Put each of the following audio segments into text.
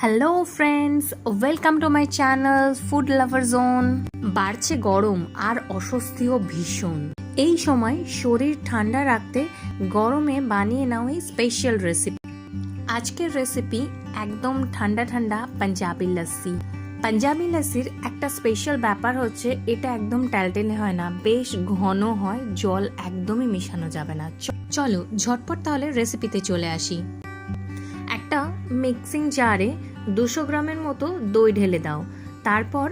Hello friends, welcome to my channel food lover zone. বাড়ছে গরম আর অস্বস্তিও ভীষণ। এই সময় শরীর ঠান্ডা রাখতে গরমে বানিয়ে নাও এই স্পেশাল রেসিপি। আজকের রেসিপি একদম ঠান্ডা ঠান্ডা পাঞ্জাবি লস্যি। পাঞ্জাবি লস্যির একটা স্পেশাল ব্যাপার হচ্ছে এটা একদম টেলটেলে হয় না, বেশ ঘন হয়, জল একদমই মেশানো যাবে না। চলো ঝটপট তাহলে রেসিপিতে চলে আসি। একটা মিক্সিং জারে 200 গ্রামের মতো দই ঢেলে দাও, তারপর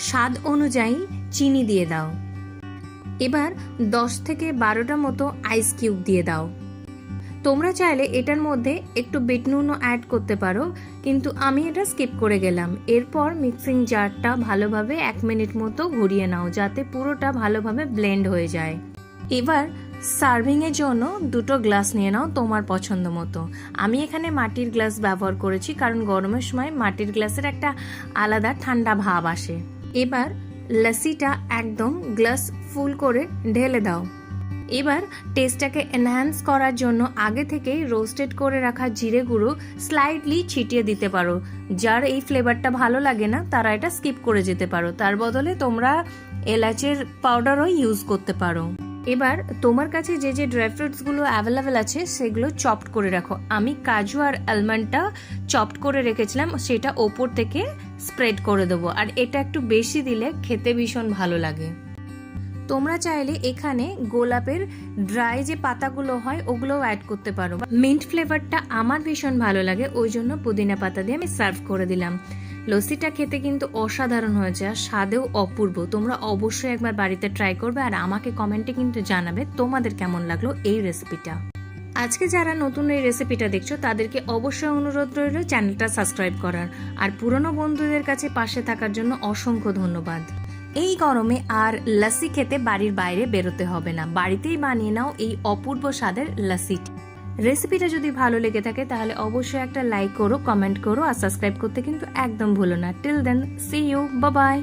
স্বাদ অনুযায়ী চিনি দিয়ে দাও। এবার 10 থেকে 12টা মতো আইস কিউব দিয়ে দাও। তোমরা চাইলে এটার মধ্যে একটু বিট নুনও অ্যাড করতে পারো, কিন্তু আমি এটা স্কিপ করে গেলাম। এরপর মিক্সিং জারটা ভালোভাবে 1 মিনিট মতো ঘুরিয়ে নাও, যাতে পুরোটা ভালোভাবে ব্লেন্ড হয়ে যায়। এবার সার্ভিং এর জন্য 2টো গ্লাস নিয়ে নাও তোমার পছন্দ মতো। আমি এখানে মাটির গ্লাস ব্যবহার করেছি, কারণ গরমের সময় মাটির গ্লাসের একটা আলাদা ঠান্ডা ভাব আসে। এবার লস্যিটা একদম গ্লাস ফুল করে ঢেলে দাও। এবার টেস্টটাকে এনহ্যান্স করার জন্য আগে থেকেই রোস্টেড করে রাখা জিরে গুঁড়ো স্লাইটলি ছিটিয়ে দিতে পারো। যার এই ফ্লেভারটা ভালো লাগে না তারা এটা স্কিপ করে যেতে পারো, তার বদলে তোমরা এলাচের পাউডারও ইউজ করতে পারো। এবার তোমার কাছে যে যে ড্রাই ফ্রুটসগুলো অ্যাভেলেবেল আছে সেগুলো চপড করে রাখো। আমি কাজু আর আলমন্ডটা চপড করে রেখেছিলাম, সেটা ওপর থেকে স্প্রেড করে দেবো। আর এটা একটু বেশি দিলে খেতে ভীষণ ভালো লাগে। তোমরা চাইলে এখানে গোলাপের ড্রাই যে পাতাগুলো হয় ওগুলোও অ্যাড করতে পারো। মিন্ট ফ্লেভারটা আমার ভীষণ ভালো লাগে, ওই জন্য পুদিনা পাতা দিয়ে আমি সার্ভ করে দিলাম। লস্যিটা খেতে কিন্তু অসাধারণ হয়েছে আর স্বাদেও অপূর্ব। তোমরা অবশ্যই একবার বাড়িতে ট্রাই করবে আর আমাকে কমেন্টে কিন্তু জানাবে তোমাদের কেমন লাগলো এই রেসিপিটা। আজকে যারা নতুন এই রেসিপিটা দেখছো তাদেরকে অবশ্যই অনুরোধ রইল চ্যানেলটা সাবস্ক্রাইব করার, আর পুরনো বন্ধুদের কাছে পাশে থাকার জন্য অসংখ্য ধন্যবাদ। এই গরমে আর লস্যি খেতে বাড়ির বাইরে বেরোতে হবে না, বাড়িতেই বানিয়ে নাও এই অপূর্ব স্বাদের লস্যিটি। রেসিপিটা যদি ভালো লেগে থাকে তাহলে অবশ্যই একটা লাইক করো, কমেন্ট করো আর সাবস্ক্রাইব করতে কিন্তু একদম ভুলো না। Till then, see you, bye by.